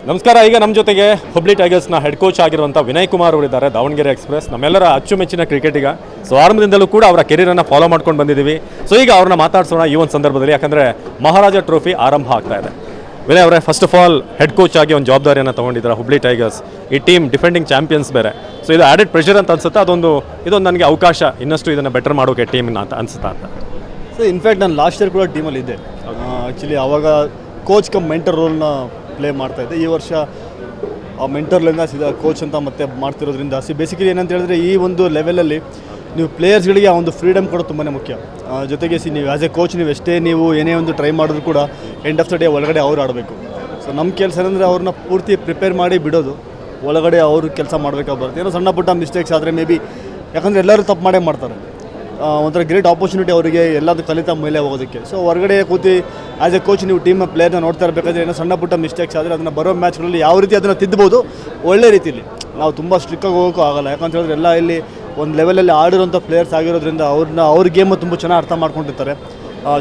ನಮಸ್ಕಾರ. ಈಗ ನಮ್ಮ ಜೊತೆಗೆ ಹುಬ್ಳಿ ಟೈಗರ್ಸ್ನ ಹೆಡ್ ಕೋಚ್ ಆಗಿರುವಂಥ ವಿನಯ್ ಕುಮಾರ್ ಅವರಿದ್ದಾರೆ, ದಾವಣಗೆರೆ ಎಕ್ಸ್ಪ್ರೆಸ್, ನಮ್ಮೆಲ್ಲರ ಅಚ್ಚುಮೆಚ್ಚಿನ ಕ್ರಿಕೆಟಿಗ. ಸೊ ಆರಂಭದಿಂದಲೂ ಕೂಡ ಅವರ ಕೆರಿಯರನ್ನು ಫಾಲೋ ಮಾಡ್ಕೊಂಡು ಬಂದಿದ್ದೀವಿ. ಸೊ ಈಗ ಅವ್ರನ್ನ ಮಾತಾಡ್ಸೋಣ ಈ ಒಂದು ಸಂದರ್ಭದಲ್ಲಿ, ಯಾಕಂದರೆ ಮಹಾರಾಜ ಟ್ರೋಫಿ ಆರಂಭ ಆಗ್ತಾ ಇದೆ. ವಿನಯ್ ಅವರೇ, first of all head coach ಆಗಿ ಒಂದು ಜವಾಬ್ದಾರಿಯನ್ನು ತೊಗೊಂಡಿದ್ದಾರೆ ಹುಬ್ಳಿ ಟೈಗರ್ಸ್. ಈ ಟೀಮ್ ಡಿಫೆಂಡಿಂಗ್ ಚಾಂಪಿಯನ್ಸ್ ಬೇರೆ, ಸೊ ಇದು ಆ್ಯಡೆಡ್ ಪ್ರೆಷರ್ ಅಂತ ಅನ್ಸುತ್ತಾ? ಇದೊಂದು ನನಗೆ ಅವಕಾಶ ಇನ್ನಷ್ಟು ಇದನ್ನು ಬೆಟರ್ ಮಾಡೋಕೆ ಟೀಮ್ನ ಅಂತ ಅನ್ಸುತ್ತಾ ಅಂತ? ಸೊ ಇನ್ಫ್ಯಾಕ್ಟ್ ನಾನು ಲಾಸ್ಟ್ ಇಯರ್ ಕೂಡ ಟೀಮಲ್ಲಿ ಇದ್ದೆ. ಆ್ಯಕ್ಚುಲಿ ಆವಾಗ ಕೋಚ್ ಕಮ್ ಮೆಂಟರ್ ರೋಲ್ನ ಪ್ಲೇ ಮಾಡ್ತಾಯಿದ್ದೆ. ಈ ವರ್ಷ ಆ ಮೆಂಟರ್ಲಿಂದ ಸೀದಾ ಕೋಚ್ ಅಂತ ಮತ್ತೆ ಮಾಡ್ತಿರೋದ್ರಿಂದ ಬೇಸಿಕಲಿ ಏನಂತ ಹೇಳಿದ್ರೆ, ಈ ಒಂದು ಲೆವೆಲಲ್ಲಿ ನೀವು ಪ್ಲೇಯರ್ಸ್ಗಳಿಗೆ ಆ ಒಂದು ಫ್ರೀಡಮ್ ಕೊಡೋದು ತುಂಬಾ ಮುಖ್ಯ. ಜೊತೆಗೆ ನೀವು ಆ್ಯಸ್ ಎ ಕೋಚ್ ನೀವು ಎಷ್ಟೇ ನೀವು ಏನೇ ಒಂದು ಟ್ರೈ ಮಾಡಿದ್ರು ಕೂಡ ಎಂಡ್ ಆಫ್ ದ ಡೇ ಒಳಗಡೆ ಅವ್ರು ಆಡಬೇಕು. ಸೊ ನಮ್ಮ ಕೆಲಸ ಏನಂದರೆ ಅವ್ರನ್ನ ಪೂರ್ತಿ ಪ್ರಿಪೇರ್ ಮಾಡಿ ಬಿಡೋದು, ಒಳಗಡೆ ಅವರು ಕೆಲಸ ಮಾಡಬೇಕಾಗಿ ಬರುತ್ತೆ. ಏನೋ ಸಣ್ಣ ಪುಟ್ಟ ಮಿಸ್ಟೇಕ್ಸ್ ಆದರೆ ಮೇ ಬಿ, ಯಾಕಂದರೆ ಎಲ್ಲರೂ ತಪ್ಪು ಮಾಡೇ ಮಾಡ್ತಾರೆ. ಒಂಥರ ಗ್ರೇಟ್ ಆಪರ್ಚುನಿಟಿ ಅವರಿಗೆ ಎಲ್ಲದೂ ಕಲಿತಾ ಮೇಲೆ ಹೋಗೋದಕ್ಕೆ. ಸೊ ಹೊರಗಡೆ ಕೂತಿ ಆ್ಯಸ್ ಎ ಕೋಚ್ ನೀವು ಟೀಮ್ ಪ್ಲೇಯರ್ನ ನೋಡ್ತಾ ಇರಬೇಕಾದ್ರೆ ಏನೋ ಸಣ್ಣ ಪುಟ್ಟ ಮಿಸ್ಟೇಕ್ಸ್ ಆದರೆ ಅದನ್ನು ಬರೋ ಮ್ಯಾಚ್ಗಳಲ್ಲಿ ಯಾವ ರೀತಿ ಅದನ್ನು ತಿದ್ದಬೋದು ಒಳ್ಳೆ ರೀತಿಯಲ್ಲಿ. ನಾವು ತುಂಬ ಸ್ಟ್ರಿಕ್ಟಾಗಿ ಹೋಗೋಕ್ಕೂ ಆಗೋಲ್ಲ, ಯಾಕಂತ ಹೇಳಿದ್ರೆ ಎಲ್ಲ ಇಲ್ಲಿ ಒಂದು ಲೆವೆಲಲ್ಲಿ ಆಡಿರೋಂಥ ಪ್ಲೇಯರ್ಸ್ ಆಗಿರೋದ್ರಿಂದ ಅವ್ರ ಗೇಮ್ ತುಂಬ ಚೆನ್ನಾಗಿ ಅರ್ಥ ಮಾಡ್ಕೊಂಡಿರ್ತಾರೆ.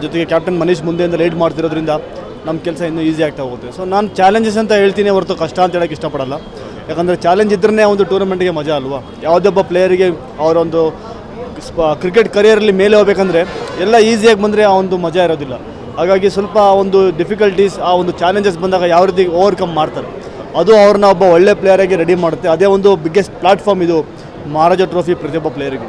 ಜೊತೆಗೆ ಕ್ಯಾಪ್ಟನ್ ಮನೀಶ್ ಮುಂದೆಯಿಂದ ಲೀಡ್ ಮಾಡ್ತಿರೋದ್ರಿಂದ ನಮ್ಮ ಕೆಲಸ ಇನ್ನೂ ಈಸಿ ಆಗ್ತಾ ಹೋಗುತ್ತೆ. ಸೊ ನಾನು ಚಾಲೆಂಜಸ್ ಅಂತ ಹೇಳ್ತೀನಿ ಹೊರತು ಕಷ್ಟ ಅಂತ ಹೇಳೋಕ್ಕೆ ಇಷ್ಟಪಡಲ್ಲ. ಯಾಕಂದರೆ ಚಾಲೆಂಜ್ ಇದ್ರೇ ಒಂದು ಟೂರ್ನಮೆಂಟ್ಗೆ ಮಜಾ ಅಲ್ವಾ. ಯಾವುದೇ ಒಬ್ಬ ಪ್ಲೇಯರಿಗೆ ಅವರೊಂದು ಕ್ರಿಕೆಟ್ ಕರಿಯರಲ್ಲಿ ಮೇಲೆ ಹೋಗ್ಬೇಕಂದ್ರೆ ಎಲ್ಲ ಈಸಿಯಾಗಿ ಬಂದರೆ ಆ ಒಂದು ಮಜಾ ಇರೋದಿಲ್ಲ. ಹಾಗಾಗಿ ಸ್ವಲ್ಪ ಒಂದು ಡಿಫಿಕಲ್ಟೀಸ್, ಆ ಒಂದು ಚಾಲೆಂಜಸ್ ಬಂದಾಗ ಯಾವ ರೀತಿ ಓವರ್ಕಮ್ ಮಾಡ್ತಾರೆ, ಅದು ಅವ್ರನ್ನ ಒಬ್ಬ ಒಳ್ಳೆ ಪ್ಲೇಯರಾಗಿ ರೆಡಿ ಮಾಡುತ್ತೆ. ಅದೇ ಒಂದು ಬಿಗ್ಗೆಸ್ಟ್ ಪ್ಲಾಟ್ಫಾರ್ಮ್ ಇದು ಮಹಾರಾಜ ಟ್ರೋಫಿ ಪ್ರತಿಯೊಬ್ಬ ಪ್ಲೇಯರಿಗೂ.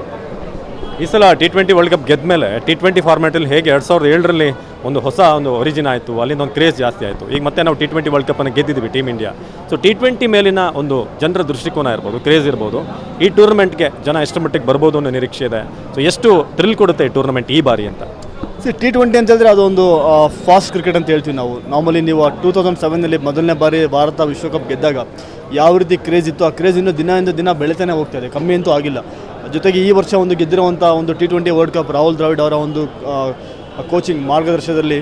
ಈ ಸಲ T20 ವರ್ಲ್ಡ್ ಕಪ್ ಗೆದ್ದ ಮೇಲೆ T20 ಫಾರ್ಮ್ಯಾಟಲ್ಲಿ ಹೇಗೆ 2007ರಲ್ಲಿ ಒಂದು ಹೊಸ ಒಂದು ಒರಿಜಿನ್ ಆಯಿತು, ಅಲ್ಲಿಂದ ಒಂದು ಕ್ರೇಜ್ ಜಾಸ್ತಿ ಆಯಿತು. ಈಗ ಮತ್ತೆ ನಾವು T20 ವರ್ಲ್ಡ್ ಕಪ್ಪನ್ನು ಗೆದ್ದಿದ್ದೀವಿ ಟೀಮ್ ಇಂಡಿಯಾ. ಸೊ T20 ಮೇಲಿನ ಒಂದು ಜನರ ದೃಷ್ಟಿಕೋನ ಇರ್ಬೋದು, ಕ್ರೇಜ್ ಇರ್ಬೋದು, ಈ ಟೂರ್ನಮೆಂಟ್ಗೆ ಜನ ಎಷ್ಟು ಮಟ್ಟಿಗೆ ಬರ್ಬೋದು ಅನ್ನೋ ನಿರೀಕ್ಷೆ ಇದೆ. ಸೊ ಎಷ್ಟು ಥ್ರಿಲ್ ಕೊಡುತ್ತೆ ಈ ಟೂರ್ನಮೆಂಟ್ ಈ ಬಾರಿ ಅಂತ? T20 ಅಂತ ಹೇಳಿದ್ರೆ ಅದೊಂದು ಫಾಸ್ಟ್ ಕ್ರಿಕೆಟ್ ಅಂತ ಹೇಳ್ತೀವಿ ನಾವು. ನಾರ್ಮಲಿ ನೀವು 2007ನಲ್ಲಿ ಮೊದಲನೇ ಬಾರಿ ಭಾರತ ವಿಶ್ವಕಪ್ ಗೆದ್ದಾಗ ಯಾವ ರೀತಿ ಕ್ರೇಜ್ ಇತ್ತು, ಆ ಕ್ರೇಜ್ ಇನ್ನೂ ದಿನದಿಂದ ದಿನ ಬೆಳೀತಾನೆ ಹೋಗ್ತಾ ಇದೆ, ಕಮ್ಮಿ ಅಂತೂ ಆಗಿಲ್ಲ. ಜೊತೆಗೆ ಈ ವರ್ಷ ಒಂದು ಗೆದ್ದಿರುವಂಥ ಒಂದು T20 world cup Rahul Dravid ಅವರ ಒಂದು ಕೋಚಿಂಗ್ ಮಾರ್ಗದರ್ಶನದಲ್ಲಿ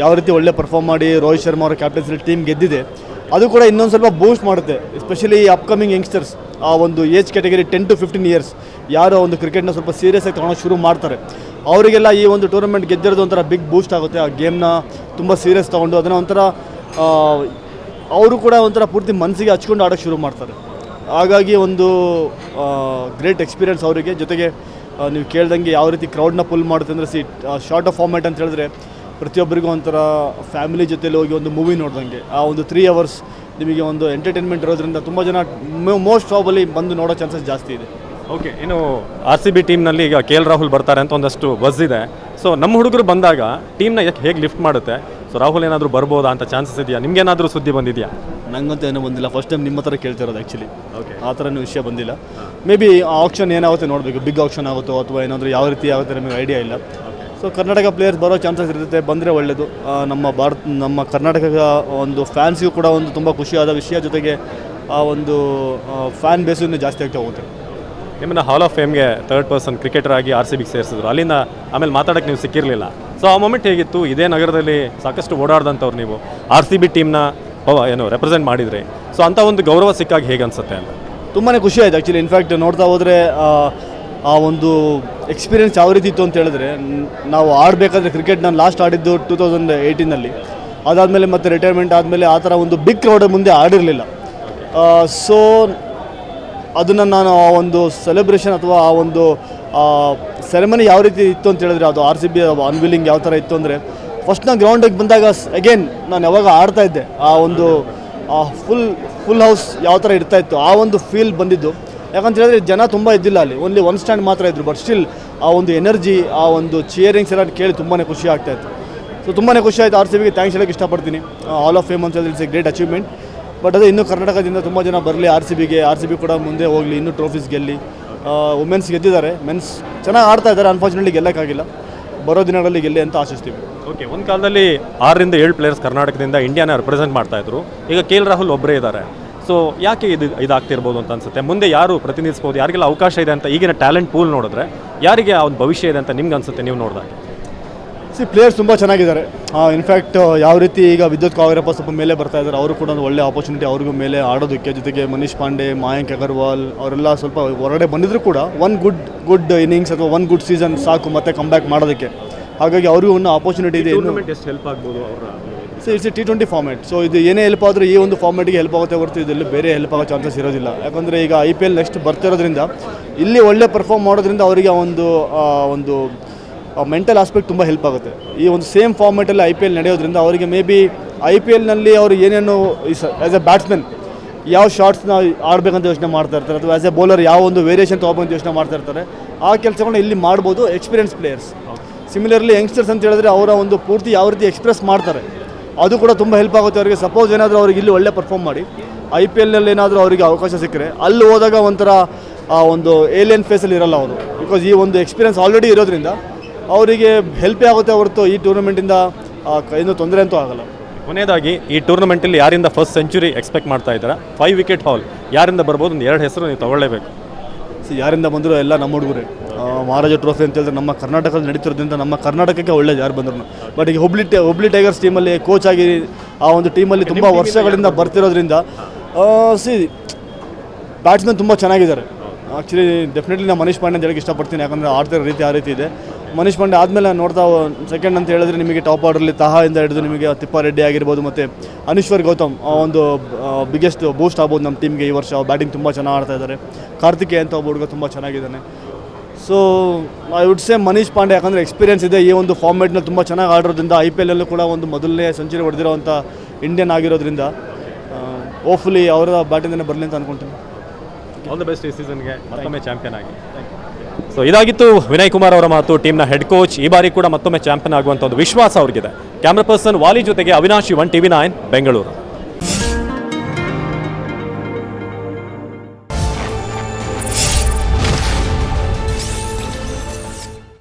ಯಾವ ರೀತಿ ಒಳ್ಳೆ ಪರ್ಫಾರ್ಮ್ ಮಾಡಿ ರೋಹಿತ್ ಶರ್ಮಾ ಅವರ ಕ್ಯಾಪ್ಟನ್ಸಿಲಿ ಟೀಮ್ ಗೆದ್ದಿದೆ, ಅದು ಕೂಡ ಇನ್ನೊಂದು ಸ್ವಲ್ಪ ಬೂಸ್ಟ್ ಮಾಡುತ್ತೆ. ಎಸ್ಪೆಷಲಿ ಅಪ್ಕಮಿಂಗ್ ಯಂಗ್ಸ್ಟರ್ಸ್, ಆ ಒಂದು ಏಜ್ ಕ್ಯಾಟಗರಿ 10 to 15 ಇಯರ್ಸ್ ಯಾರು ಒಂದು ಕ್ರಿಕೆಟ್ನ ಸ್ವಲ್ಪ ಸೀರಿಯಸ್ ಆಗಿ ತೊಗೊಳೋಕೆ ಶುರು ಮಾಡ್ತಾರೆ, ಅವರಿಗೆಲ್ಲ ಈ ಒಂದು ಟೂರ್ನಮೆಂಟ್ ಗೆದ್ದಿರೋದು ಒಂಥರ ಬಿಗ್ ಬೂಸ್ಟ್ ಆಗುತ್ತೆ. ಆ ಗೇಮ್ನ ತುಂಬ ಸೀರಿಯಸ್ ತೊಗೊಂಡು ಅದನ್ನು ಒಂಥರ ಅವರು ಕೂಡ ಒಂಥರ ಪೂರ್ತಿ ಮನಸ್ಸಿಗೆ ಹಚ್ಕೊಂಡು ಆಡೋಕ್ಕೆ ಶುರು ಮಾಡ್ತಾರೆ. ಹಾಗಾಗಿ ಒಂದು ಗ್ರೇಟ್ ಎಕ್ಸ್ಪೀರಿಯನ್ಸ್ ಅವರಿಗೆ. ಜೊತೆಗೆ ನೀವು ಕೇಳ್ದಂಗೆ ಯಾವ ರೀತಿ ಕ್ರೌಡ್ನ ಪುಲ್ ಮಾಡುತ್ತೆ ಅಂದರೆ, ಶಾರ್ಟ್ ಆಫ್ ಫಾರ್ಮ್ಯಾಟ್ ಅಂತ ಹೇಳಿದ್ರೆ ಪ್ರತಿಯೊಬ್ಬರಿಗೂ ಒಂಥರ ಫ್ಯಾಮಿಲಿ ಜೊತೆಲಿ ಹೋಗಿ ಒಂದು ಮೂವಿ ನೋಡ್ದಂಗೆ. ಆ ಒಂದು 3 hours ನಿಮಗೆ ಒಂದು ಎಂಟರ್ಟೈನ್ಮೆಂಟ್ ಇರೋದ್ರಿಂದ ತುಂಬ ಜನ ಮೋಸ್ಟ್ ಪ್ರಾಬಲಿ ಬಂದು ನೋಡೋ ಚಾನ್ಸಸ್ ಜಾಸ್ತಿ ಇದೆ. ಓಕೆ, ಇನ್ನು RCB ಟೀಮ್ನಲ್ಲಿ ಈಗ KL ರಾಹುಲ್ ಬರ್ತಾರೆ ಅಂತ ಒಂದಷ್ಟು ಬಸ್ ಇದೆ. ಸೊ ನಮ್ಮ ಹುಡುಗರು ಬಂದಾಗ ಟೀಮ್ನ ಹೇಗೆ ಲಿಫ್ಟ್ ಮಾಡುತ್ತೆ? ಸೊ ರಾಹುಲ್ ಏನಾದರೂ ಬರ್ಬೋದಾ ಅಂತ ಚಾನ್ಸಸ್ ಇದೆಯಾ? ನಿಮ್ಗೇನಾದರೂ ಸುದ್ದಿ ಬಂದಿದೆಯಾ? ನಂಗಂತೂ ಏನೂ ಬಂದಿಲ್ಲ, ಫಸ್ಟ್ ಟೈಮ್ ನಿಮ್ಮ ಹತ್ರ ಕೇಳ್ತಿರೋದು ಆ್ಯಕ್ಚುಲಿ. ಓಕೆ, ಆ ಥರನೂ ವಿಷಯ ಬಂದಿಲ್ಲ. ಮೇ ಬಿ ಆಪ್ಷನ್ ಏನಾಗುತ್ತೆ ನೋಡಬೇಕು, ಬಿಗ್ ಆಪ್ಷನ್ ಆಗುತ್ತೋ ಅಥವಾ ಏನಾದರೂ ಯಾವ ರೀತಿ ಆಗುತ್ತೆ ನಮಗೆ ಐಡಿಯಾ ಇಲ್ಲ. ಸೊ ಕರ್ನಾಟಕ ಪ್ಲೇಯರ್ಸ್ ಬರೋ ಚಾನ್ಸಸ್ ಇರುತ್ತೆ, ಬಂದರೆ ಒಳ್ಳೆಯದು. ನಮ್ಮ ಕರ್ನಾಟಕದ ಒಂದು ಫ್ಯಾನ್ಸ್ಗೂ ಕೂಡ ಒಂದು ತುಂಬ ಖುಷಿಯಾದ ವಿಷಯ. ಜೊತೆಗೆ ಆ ಒಂದು ಫ್ಯಾನ್ ಬೇಸು ಇನ್ನೂ ಜಾಸ್ತಿ ಆಗ್ತಾ ಹೋಗುತ್ತೆ. ನಿಮ್ಮನ್ನ ಹಾಲ್ ಆಫ್ ಫೇಮ್ಗೆ 3rd ಪರ್ಸನ್ ಕ್ರಿಕೆಟರ್ ಆಗಿ RCBಗೆ ಸೇರಿಸಿದ್ರು, ಅಲ್ಲಿಂದ ಆಮೇಲೆ ಮಾತಾಡೋಕ್ಕೆ ನೀವು ಸಿಕ್ಕಿರಲಿಲ್ಲ. ಸೊ ಆ ಮೂಮೆಂಟ್ ಹೇಗಿತ್ತು? ಇದೇ ನಗರದಲ್ಲಿ ಸಾಕಷ್ಟು ಓಡಾಡ್ದಂಥವ್ರು ನೀವು, RCB ಟೀಮ್ನ ರೆಪ್ರೆಸೆಂಟ್ ಮಾಡಿದ್ರಿ. ಸೊ ಅಂಥ ಒಂದು ಗೌರವ ಸಿಕ್ಕಾಗ ಹೇಗೆ ಅನಿಸುತ್ತೆ ಅಂತ? ತುಂಬಾ ಖುಷಿ ಆಯಿತು ಆ್ಯಕ್ಚುಲಿ. ಇನ್ಫ್ಯಾಕ್ಟ್ ನೋಡ್ತಾ ಹೋದರೆ ಆ ಒಂದು ಎಕ್ಸ್ಪೀರಿಯೆನ್ಸ್ ಯಾವ ರೀತಿ ಇತ್ತು ಅಂತ ಹೇಳಿದ್ರೆ, ನಾವು ಆಡಬೇಕಾದ್ರೆ ಕ್ರಿಕೆಟ್ ನಾನು ಲಾಸ್ಟ್ ಆಡಿದ್ದು 2018ನಲ್ಲಿ, ಅದಾದಮೇಲೆ ಮತ್ತೆ ರಿಟೈರ್ಮೆಂಟ್ ಆದಮೇಲೆ ಆ ಥರ ಒಂದು ಬಿಗ್ ಕ್ರೌಡ್ ಮುಂದೆ ಆಡಿರಲಿಲ್ಲ. ಸೊ ಅದನ್ನು ನಾನು ಆ ಒಂದು ಸೆಲೆಬ್ರೇಷನ್ ಅಥವಾ ಆ ಒಂದು ಸೆರೆಮನಿ ಯಾವ ರೀತಿ ಇತ್ತು ಅಂತ ಹೇಳಿದ್ರೆ, ಅದು RCB ಅನ್ವಿಲಿಂಗ್ ಯಾವ ಥರ ಇತ್ತು ಅಂದರೆ, ಫಸ್ಟ್ ನಾನು ಗ್ರೌಂಡಿಗೆ ಬಂದಾಗ ಅಗೇನ್ ನಾನು ಯಾವಾಗ ಆಡ್ತಾಯಿದ್ದೆ ಆ ಒಂದು ಫುಲ್ ಹೌಸ್ ಯಾವ ಥರ ಇರ್ತಾಯಿತ್ತು, ಆ ಒಂದು ಫೀಲ್ ಬಂದಿದ್ದು. ಯಾಕಂತ ಹೇಳಿದ್ರೆ ಜನ ತುಂಬ ಇದ್ದಿಲ್ಲ, ಅಲ್ಲಿ ಓನ್ಲಿ 1 stand ಮಾತ್ರ ಇದ್ದರು. ಬಟ್ ಸ್ಟಿಲ್ ಆ ಒಂದು ಎನರ್ಜಿ, ಆ ಒಂದು ಚಿಯರಿಂಗ್ಸ್ ಎಲ್ಲ ಕೇಳಿ ತುಂಬಾ ಖುಷಿ ಆಗ್ತಾಯಿತ್ತು. ಸೊ ತುಂಬಾ ಖುಷಿ ಆಯಿತು. RCBಗೆ ಥ್ಯಾಂಕ್ಸ್ ಹೇಳೋಕ್ಕೆ ಇಷ್ಟಪಡ್ತೀನಿ. ಹಾಲ್ ಆಫ್ ಫೇಮ್ ಅಂತ ಹೇಳಿದ್ರೆ it's A great achievement. But ಅದೇ ಇನ್ನೂ ಕರ್ನಾಟಕದಿಂದ ತುಂಬ ಜನ ಬರಲಿ RCB ಕೂಡ ಮುಂದೆ ಹೋಗಲಿ, ಇನ್ನೂ ಟ್ರೋಫೀಸ್ ಗೆಲ್ಲಿ. ವುಮೆನ್ಸ್ ಗೆದ್ದಿದ್ದಾರೆ, ಮೆನ್ಸ್ ಚೆನ್ನಾಗಿ ಆಡ್ತಾ ಇದ್ದಾರೆ. ಅನ್ಫಾರ್ಚುನೇಟ್ಲಿ ಗೆಲ್ಲಕ್ಕಾಗಿಲ್ಲ, ಬರೋ ದಿನಗಳಲ್ಲಿ ಗೆಲ್ಲಿ ಅಂತ ಆಶಿಸ್ತೀವಿ. ಓಕೆ, ಒಂದು ಕಾಲದಲ್ಲಿ 6 ರಿಂದ 7 ಪ್ಲೇಯರ್ಸ್ ಕರ್ನಾಟಕದಿಂದ ಇಂಡಿಯಾನ ರೆಪ್ರೆಸೆಂಟ್ ಮಾಡ್ತಾಯಿದ್ರು. ಈಗ KL ರಾಹುಲ್ ಒಬ್ಬರೇ ಇದ್ದಾರೆ. ಸೊ ಯಾಕೆ ಇದಾಗ್ತಿರ್ಬೋದು ಅಂತ ಅನ್ಸುತ್ತೆ? ಮುಂದೆ ಯಾರು ಪ್ರತಿನಿಧಿಸ್ಬೋದು, ಯಾರಿಗೆಲ್ಲ ಅವಕಾಶ ಇದೆ ಅಂತ ಈಗಿನ ಟ್ಯಾಲೆಂಟ್ ಪೂಲ್ ನೋಡಿದ್ರೆ ಯಾರಿಗೆ ಆ ಒಂದು ಭವಿಷ್ಯ ಇದೆ ಅಂತ ನಿಮ್ಗೆ ಅನ್ಸುತ್ತೆ ನೀವು ನೋಡಿದಾಗ? ಪ್ಲೇಯರ್ಸ್ ತುಂಬ ಚೆನ್ನಾಗಿದ್ದಾರೆ. ಇನ್ಫ್ಯಾಕ್ಟ್ ಯಾವ ರೀತಿ ಈಗ ವಿದ್ಯುತ್ ಕಾವೇರಪ್ಪ ಸ್ವಲ್ಪ ಮೇಲೆ ಬರ್ತಾ ಇದ್ದಾರೆ, ಅವರು ಕೂಡ ಒಂದು ಒಳ್ಳೆ ಆಪರ್ಚುನಿಟಿ ಅವ್ರಿಗೂ ಮೇಲೆ ಆಡೋದಕ್ಕೆ. ಜೊತೆಗೆ ಮನೀಶ್ ಪಾಂಡೆ, ಮಯಾಂಕ್ ಅಗರ್ವಾಲ್ ಅವರೆಲ್ಲ ಸ್ವಲ್ಪ ಹೊರಗಡೆ ಬಂದಿದ್ರು ಕೂಡ ಒಂದು ಗುಡ್ ಇನ್ನಿಂಗ್ಸ್ ಅಥವಾ ಒಂದು ಗುಡ್ ಸೀಸನ್ ಸಾಕು ಮತ್ತೆ ಕಮ್ ಬ್ಯಾಕ್ ಮಾಡೋದಕ್ಕೆ. ಹಾಗಾಗಿ ಅವ್ರಿಗೂ ಒಂದು ಆಪರ್ಚುನಿಟಿ ಇದೆ. ಎಷ್ಟು ಹೆಲ್ಪ್ ಆಗ್ಬೋದು ಅವರ so it's T20 format. So ಇದು ಏನೇ ಹೆಲ್ಪ್ ಆದರೂ ಈ ಒಂದು ಫಾರ್ಮ್ಯಾಟಿಗೆ ಹೆಲ್ಪ್ ಆಗುತ್ತೆ ಹೊರತು ಇದರಲ್ಲಿ ಬೇರೆ ಹೆಲ್ಪ್ ಆಗೋ ಚಾನ್ಸಸ್ ಇರೋದಿಲ್ಲ. ಯಾಕಂದರೆ ಈಗ IPL ನೆಕ್ಸ್ಟ್ ಬರ್ತಿರೋದ್ರಿಂದ ಇಲ್ಲಿ ಒಳ್ಳೆ ಪರ್ಫಾರ್ಮ್ ಮಾಡೋದ್ರಿಂದ ಅವರಿಗೆ ಒಂದು ಮೆಂಟಲ್ ಆಸ್ಪೆಕ್ಟ್ ತುಂಬ ಹೆಲ್ಪ್ ಆಗುತ್ತೆ. ಈ ಒಂದು ಸೇಮ್ ಫಾರ್ಮ್ಯಾಟಲ್ಲಿ IPL ನಡೆಯೋದ್ರಿಂದ ಅವರಿಗೆ ಮೇ ಬಿ IPLನಲ್ಲಿ ಅವರು ಏನೇನು ಆ್ಯಸ್ ಎ ಬ್ಯಾಟ್ಸ್ಮನ್ ಯಾವ ಶಾರ್ಟ್ಸ್ನ ಆಡಬೇಕಂತ ಯೋಚನೆ ಮಾಡ್ತಾ ಇರ್ತಾರೆ, ಅಥವಾ ಆ್ಯಸ್ ಎ ಬೌಲರ್ ಯಾವ ಒಂದು ವೇರಿಯೇಷನ್ ತೊಗೊಬೇಕಂತ ಯೋಚನೆ ಮಾಡ್ತಾ ಇರ್ತಾರೆ. ಆ ಕೆಲಸಗಳನ್ನ ಇಲ್ಲಿ ಮಾಡ್ಬೋದು ಎಕ್ಸ್ಪೀರಿಯನ್ಸ್ ಪ್ಲೇಯರ್ಸ್. ಸಿಮಿಲರ್ಲಿ ಯಂಗ್ಸ್ಟರ್ಸ್ ಅಂತ ಹೇಳಿದ್ರೆ ಅವರ ಒಂದು ಪೂರ್ತಿ ಯಾವ ರೀತಿ ಎಕ್ಸ್ಪ್ರೆಸ್ ಮಾಡ್ತಾರೆ ಅದು ಕೂಡ ತುಂಬ ಹೆಲ್ಪ್ ಆಗುತ್ತೆ ಅವರಿಗೆ. ಸಪೋಸ್ ಏನಾದರೂ ಅವ್ರಿಗೆ ಇಲ್ಲಿ ಒಳ್ಳೆ ಪರ್ಫಾರ್ಮ್ ಮಾಡಿ IPLನಲ್ಲಿ ಏನಾದರೂ ಅವರಿಗೆ ಅವಕಾಶ ಸಿಕ್ಕರೆ ಅಲ್ಲಿ ಹೋದಾಗ ಒಂಥರ ಒಂದು ಏಲಿಯನ್ ಫೇಸಲ್ಲಿ ಇರಲ್ಲ ಅವರು. ಬಿಕಾಸ್ ಈ ಒಂದು ಎಕ್ಸ್ಪೀರಿಯನ್ಸ್ ಆಲ್ರೆಡಿ ಇರೋದ್ರಿಂದ ಅವರಿಗೆ ಹೆಲ್ಪೇ ಆಗುತ್ತೆ ಹೊರತು ಈ ಟೂರ್ನಮೆಂಟಿಂದ ಏನೂ ತೊಂದರೆ ಅಂತೂ ಆಗಲ್ಲ. ಕೊನೆಯದಾಗಿ ಈ ಟೂರ್ನಮೆಂಟಲ್ಲಿ ಯಾರಿಂದ ಫಸ್ಟ್ ಸೆಂಚುರಿ ಎಕ್ಸ್ಪೆಕ್ಟ್ ಮಾಡ್ತಾ ಇದ್ದಾರೆ? 5 ವಿಕೆಟ್ ಹಾಲ್ ಯಾರಿಂದ ಬರ್ಬೋದು? ಒಂದು 2 ಹೆಸರು ನೀವು ತಗೊಳ್ಳೇಬೇಕು. ಯಾರಿಂದ ಬಂದರೂ ಎಲ್ಲ ನಮ್ಮ ಹುಡುಗರೆ. ಮಹಾರಾಜ ಟ್ರೋಫಿ ಅಂತ ಹೇಳಿದ್ರೆ ನಮ್ಮ ಕರ್ನಾಟಕದಲ್ಲಿ ನಡೀತಿರೋದ್ರಿಂದ ನಮ್ಮ ಕರ್ನಾಟಕಕ್ಕೆ ಒಳ್ಳೇದು ಯಾರು ಬಂದ್ರು. ಬಟ್ ಈಗ ಹುಬ್ಳಿ ಟೈಗರ್ಸ್ ಟೀಮಲ್ಲಿ ಕೋಚ್ ಆಗಿ ಆ ಒಂದು ಟೀಮಲ್ಲಿ ತುಂಬ ವರ್ಷಗಳಿಂದ ಬರ್ತಿರೋದ್ರಿಂದ ಬ್ಯಾಟ್ಸ್ಮನ್ ತುಂಬ ಚೆನ್ನಾಗಿದ್ದಾರೆ. ಆ್ಯಕ್ಚುಲಿ ಡೆಫಿನೆಟ್ಲಿ ನಾನು ಮನೀಶ್ ಪಾಂಡೆ ಅಂತ ಹೇಳಕ್ಕೆ ಇಷ್ಟಪಡ್ತೀನಿ, ಯಾಕಂದರೆ ಆಡ್ತಿರೋ ರೀತಿ ಆ ರೀತಿ ಇದೆ. ಮನೀಶ್ ಪಾಂಡೆ ಆದಮೇಲೆ ನೋಡ್ತಾ ಸೆಕೆಂಡ್ ಅಂತ ಹೇಳಿದ್ರೆ ನಿಮಗೆ ಟಾಪ್ ಆರ್ಡರ್ಲಿ ತಹಾಯಿಂದ ಹಿಡಿದು ನಿಮಗೆ ತಿಪ್ಪಾರೆಡ್ಡಿ ಆಗಿರ್ಬೋದು ಮತ್ತು ಅನೀಶ್ವರ್ ಗೌತಮ್ ಒಂದು ಬಿಗ್ಗೆಸ್ಟ್ ಬೂಸ್ಟ್ ಆಗ್ಬೋದು ನಮ್ಮ ಟೀಮ್ಗೆ ಈ ವರ್ಷ. ಬ್ಯಾಟಿಂಗ್ ತುಂಬ ಚೆನ್ನಾಗಿ ಆಡ್ತಾ ಇದ್ದಾರೆ. ಕಾರ್ತಿಕೇಯ ಅಂತ ಒಬ್ಬ ಹುಡುಗ ತುಂಬ ಚೆನ್ನಾಗಿದ್ದಾನೆ. So I would say Manish Pande, ಯಾಕಂದರೆ ಎಕ್ಸ್ಪೀರಿಯನ್ಸ್ ಇದೆ. ಈ ಒಂದು ಫಾರ್ಮ್ಯಾಟ್ನಲ್ಲಿ ತುಂಬ ಚೆನ್ನಾಗಿ ಆಡಿರೋದ್ರಿಂದ IPLಲ್ಲೂ ಕೂಡ ಒಂದು ಮೊದಲನೇ ಸೆಂಚುರಿ ಹೊಡೆದಿರೋವಂಥ ಇಂಡಿಯನ್ ಆಗಿರೋದ್ರಿಂದ ಹೋಪ್ಫುಲಿ ಅವರ ಬ್ಯಾಟಿಂದನೇ ಬರಲಿ ಅಂತ ಅಂದ್ಕೊಳ್ತೀನಿ. ಆಲ್ ದ ಬೆಸ್ಟ್ ಈ ಸೀಸನ್ಗೆ, ಮತ್ತೊಮ್ಮೆ ಚಾಂಪಿಯನ್ ಆಗಿ. ಸೊ ಇದಾಗಿತ್ತು ವಿನಯ್ ಕುಮಾರ್ ಅವರ ಮಾತು. ಟೀಮ್ನ ಹೆಡ್ ಕೋಚ್ ಈ ಬಾರಿ ಕೂಡ ಮತ್ತೊಮ್ಮೆ ಚಾಂಪಿಯನ್ ಆಗುವಂಥ ಒಂದು ವಿಶ್ವಾಸ ಅವ್ರಿಗಿದೆ. ಕ್ಯಾಮ್ರಾ ಪರ್ಸನ್ ವಾಲಿ ಜೊತೆಗೆ ಅವಿನಾಶ್, 1 TV 9 ಬೆಂಗಳೂರು.